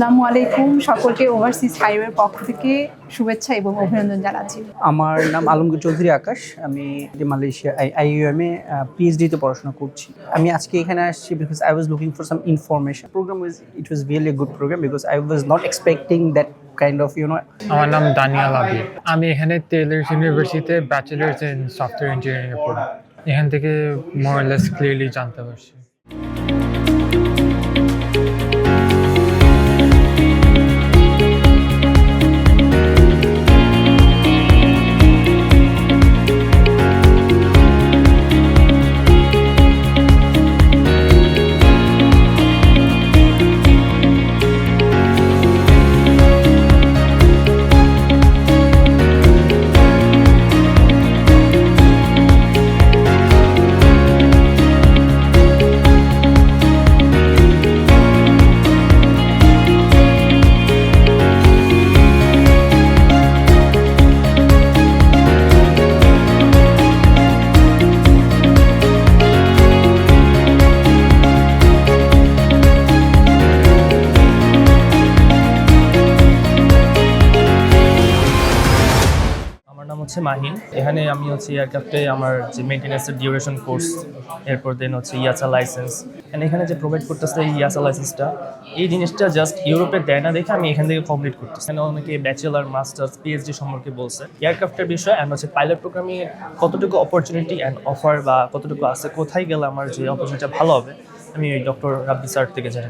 আসসালামু আলাইকুম, সকলকে ওভারসিজ হাইওয়ের পক্ষ থেকে শুভেচ্ছা এবং অভিনন্দন জানাচ্ছি। আমার নাম আলমগীর চৌধুরী আকাশ। আমি মালয়েশিয়া আইইউএম এ পিএইচডিতে পড়াশোনা করছি। আমি আজকে এখানে আসছি because I was looking for some information. Programme it was really a good programme because I was not expecting that kind of আমার নাম দানিয়াল আবির। আমি এখানে টেইলার্স ইউনিভার্সিটিতে ব্যাচেলার্স ইন সফটওয়্যার ইঞ্জিনিয়ারিং এ পড়ি। এখান থেকে মোর লেস ক্লিয়ারলি জানতে পারছি। আমার নাম হচ্ছে মাহিন। এখানে আমি হচ্ছে এয়ারক্রাফটে আমার যে মেইনটেন্যান্সের ডিউরেশন কোর্স, এরপর দেন হচ্ছে ইয়াসা লাইসেন্স, এখানে যে প্রোভাইড করতেছে এই ইয়াসা লাইসেন্সটা, এই জিনিসটা জাস্ট ইউরোপে দেয় না দেখে আমি এখান থেকে কমপ্লিট করতেছি। এখানে অনেকে ব্যাচেলার, মাস্টার্স, পিএইচডি সম্পর্কে বলছে এয়ারক্রাফটের বিষয় অ্যান্ড হচ্ছে পাইলট প্রোগ্রামিং কতটুকু অপরচুনিটি অ্যান্ড অফার বা কতটুকু আছে, কোথায় গেলে আমার যে অপরচুনিটিটা ভালো হবে, আমি ওই ডক্টর রাব্বি স্যার থেকে জানি।